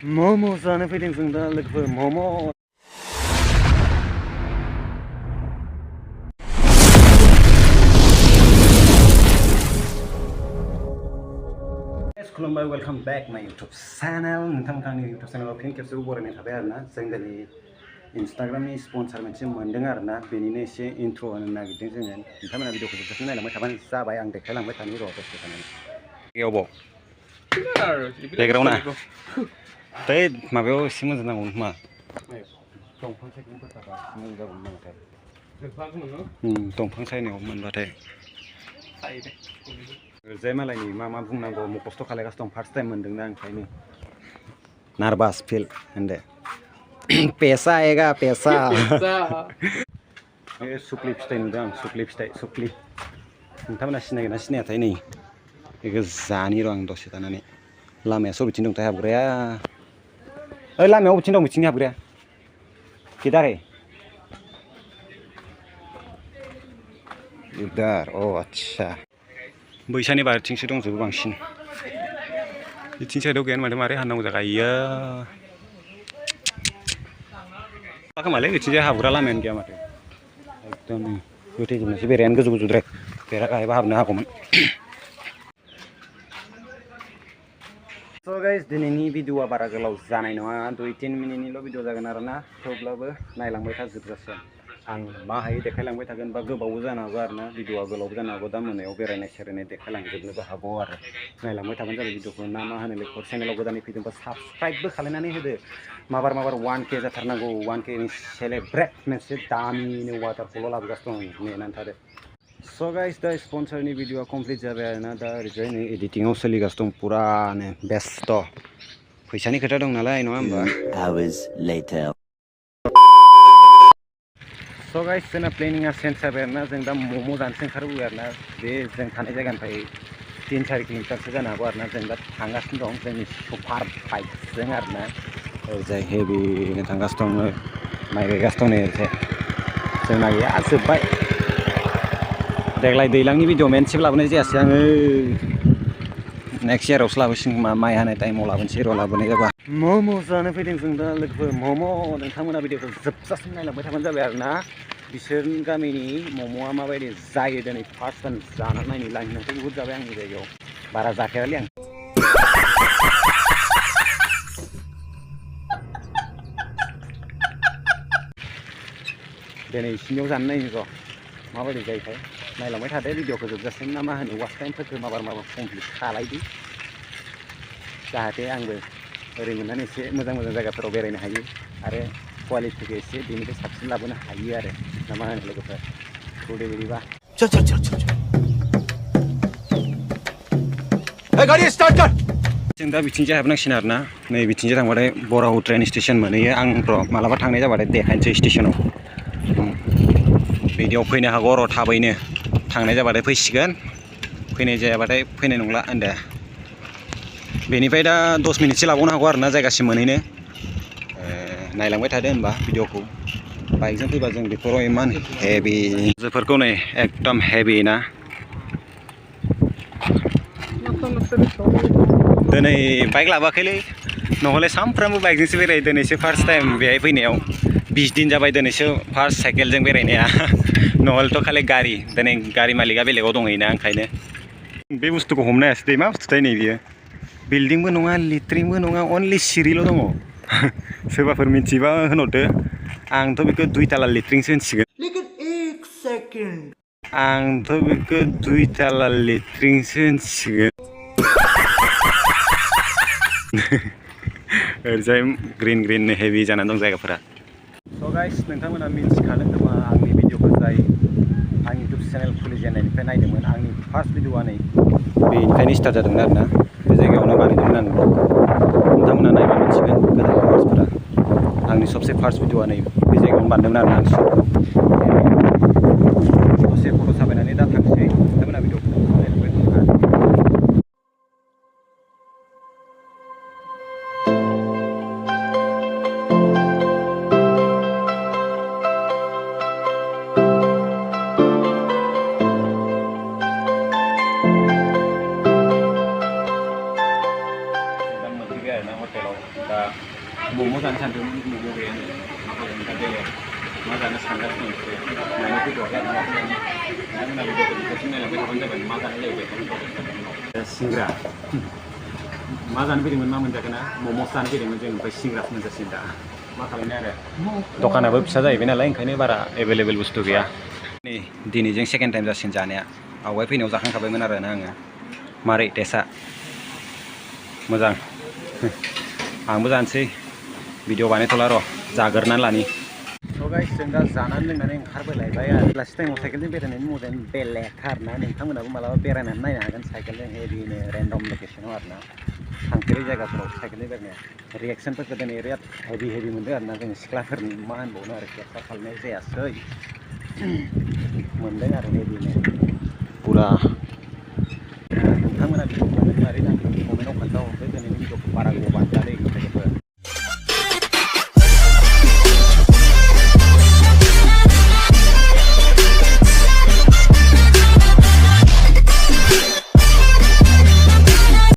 MoMo जानो फैदों जों दा लोगोफोर MoMo खुलुमबाय वेलकाम बैक माय यूट्यूब चैनल नोंथांमोनखौ आंनि यूट्यूब चैनलाव फिन खेबसेबाव बरायनाय थाबाय आरोना जों दिनै इंस्टाग्रामनि स्पन्सर मोनसे मोनदों आरोना बेनिनो एसे इन्ट्र होनो नागिरदों जोङो नोंथांमोना भिडिअखौ जोबजासिम नायलांबाय थाबानो जाबाय आं देखायलांबाय थानि र' दसे थानानै बेयावबाव बेकग्राउन्डआ बै माबायाव एसे मोजां नांगौ खोमा दंफां सायख्लुमफोर थाबा मोजां जागौमोन नामाथाय दंफां सायनायाव मोनबाथाय जाय मालायनि मा बुंनांगौ मखस्थ' खालायगासिनो दं फार्स्ट टाइम मोनदोंना ओंखायनो नार्भास फिल होनदो पेसा आएगा पेसा बे सुक्लि फिथाइ नुदों आं सुक्लि फिथाइ सुक्लि नोंथांमोना सिनायगोन ना सिनायाथाय नै बेखौ जानि र' आं दसे थानानै लामाया बबेथिं दंथाय हाबग्राया ओइ लामाया बबेथिं दं बिथिंनि हाबग्राया किधर है इधर अ आच्छा बैसानि बारथिंसो दंजोबो बांसिन बिथिं साइडआव गैया माथो मारै हाननांगौ जाखो इयो मा खोमालै बिथिंजाय हाबग्रा लामायानो गैया माथो एकदम गोथैजोबनायसो बेरायानो गोजौ गोजौद्राय बेरा गाहायबा हाबनो हागौमोन स' गाइस दिनैनि भिडिअआ बारा गोलाव जानाय नङा 2-3 मिनिटनिल' भिडिअ जागोन आरोना थेवब्लाबो नायलांबाय था जोबजासिम आं मा हायो देखायलांबाय थागोन बा गोबावबो जानो हागौ आरोना भिडिअआ गोलावबो जानो हागौ दा मोनायाव बेरायनाय सेरायनाय देखायलांजोबनोबो हागौ आरो नायलांबाय थाबानो जाबाय भिडिअखौ ना मा होनो लोगोफोर चेनेलाव गोदानै फैदोंबा साबस्क्राइबबो खालायनानै होदो माबार 1K जाथारनांगौ 1K नि सेलेब्रेट मोनसे दामिनो वाटारफल लाबोगासिनो दं नेनानै थादो स' गाइस दा स्पन्सरनि भिडिअआ कमप्लिट जाबाय आरोना दा ओरैजाय नै एडिटिंआव सोलिगासिनो दं पुरानो बेस्थ' फैसानि खोथा दं नालाय नङा होमबा स' गाइस जोंना प्लेनिंआ चेन्ज जाबाय आरोना जों दा मम' जानोसो ओंखारबोबाय आरोना बे जों थानाय जायगानिफ्राय 3-4 किल'मिटारसो जानो हागौ आरोना जों दा थांगासिनो दं जोंनि सुपार बाइकजों आरोना ओरैजाय हेभिनो थांगासिनो दं माइ गायगासिनो दं नै ओरैजाय जोंना गैया जोब्बाय देग्लाय दैज्लांनि भिडिअ मोनसेबो लाबोनाय जायासै आङो नेक्स्ट इयारावसो लाबोसिगोन खोमा माइ हानाय टाइमाव लाबोनोसै र' लाबोनाय जाबा मम' जानो फैदों जों दा लोगोफोर मम' नोंथांमोना भिडिअखौ जोबजासिम नायलांबाय थाबानो जाबाय आरोना बिसोरनि गामिनि मम'आ माबायदि जायो दिनै फार्स्ट टाइम जाना नायनो लांनांगौ बहुद जाबाय आंनि जायगायाव बारा जाखायालै आं दिनै इसिनियाव जानो नायनो र' माबायदि जायोथाय नायलांबाय थादो भिडिअखौ जोबजासिम ना मा होनो वाच टाइमफोरखौ माबार कमप्लिट खालायदो जाहाथे आंबो ओरै मोननानै एसे मोजां जायगाफोराव बेरायनो हायो आरो क्वालिटिखौ एसे बेनिफ्राय साबसिन लाबोनो हायो आरो ना मा होनो लोगोफोर थौदो बिदिबा जों दा बिथिंजाय हाबनांसिगोन आरोना नै बिथिंजाय थांबाथाय बराव ट्रेन स्टेसन मोनहैयो आं र' मालाबा थांनाय जाबाथाय देखायनोसै स्टेसनाव बिदियाव फैनो हागौ र' थाबैनो थांनाय जाबाथाय फैसिगोन फैनाय जायाबाथाय फैनाय नंला होनदो बेनिफ्राय दा 10 मिनिटसो लाबावनो हागौ आरोना जायगासिम मोनहैनो नायलांबाय थादो होनबा भिडिअखौ बाइकजों फैबा जों बेफोराव इमान हेभि जोफोरखौ नै एकदम हेभि ना दिनै बाइक लाबोआखैलै नहले सानफ्रामबो बाइकजोंसो बेरायो दिनैसो फार्स्ट टाइम बेहाय फैनायाव 20 दिन जाबाय दिनैसो फार्स्ट साइकेलजों बेरायनाया नहलेथ' खालि गारि दिनै गारि मालिकआ बेलेगाव दंहैयोना ओंखायनो बे बुस्थुखौ हमनो हायासै दै मा बुस्थुथाय नै बियो बिल्डिंबो नङा लिट्रिंबो नङा अनलि सिरिल' दङ सोरबाफोर मिथिबा होनहरदो आंथ' बेखौ 2 ताला लिट्रिंसो होनसिगोन आंथ' बेखौ 2 ताला लिट्रिंसो होनसिगोन ओरैजाय ग्रिन हेभि जानानै दं जायगाफोरा स' गाइस नोंथांमोना मिथिखादों खोमा आंनि भिडिअखौ जाय आं इउटुब चेनेल खुलिजेननायनिफ्राय नायदोंमोन आंनि फार्स्ट भिडिअआ नै बेनिफ्रायनो स्टार्ट जादोंमोन आरोना बे जायगायावनो बानायदोंमोन आं नोंथांमोना नायबा मिथिगोन गोदान भिडिअसफोरा आंनि सबसे फार्स्ट भिडिअआ नै बे जायगायावनो बानायदोंमोन आरोना आं शटखौ दसे फट' साफायनानै दा थांसै नोंथांमोना भिडिअखौ नायलांबाय थानो हटेलाव दा मम' जानो सानदोंमोन मम' गैयानो मा खालामनो दा बेलेग मा जानो सानगासिनो माने फैथ'वाखै आरो नोंथांमोना बेखौसो नायलांबाय थाबानो जाबाय मा जानाय जायो बेखौ सिंग्रा मा जानो फैदोंमोन मा मोनजागोन ना मम'सो जानो फैदोंमोन जों ओमफ्राय सिंग्रासो मोनजासिगोन दा मा खालामनो आरो दखानाबो फिसा जाहैबाय नालाय ओंखायनो बारा एभेलेबेल बुस्थु गैया नै दिनैजों सेकेन्ड टाइम जासिगोन जानाया आवगाय फैनायाव जाखांखाबायमोन आरो ना आङो मारै टेस्टआ मोजां आंबो जानोसै भिडिअ बानायथ'ला र' जागोरनानै लानि थ' गाइस जों दा जानानै लोंनानै ओंखारबोलायबाय आरो बेलासि टाइमाव साइकेलजों बेरायनायनि मजायानो बेलेग आरोना नोंथांमोनाबो मालाबा बेरायनानै नायनो हागोन साइकेलजों हेभिनो रेन्डम लकेसनाव आरोना थांफेरै जायगाफोराव साइकेलजों बेरायनाया रिएक्सनफोरखौ दिनै बिराद हेभि मोनदों आरोना जों सिख्लाफोरनि मा होनबावनो आरो केपचार खालामनाय जायासै मोनदों आरो हेभिनो पुरा नोंथांमोना भिडिअखौ मारै नांदों कमेन्टआव खोन्थाहरदो दिनैनि भिडिअखौ बारा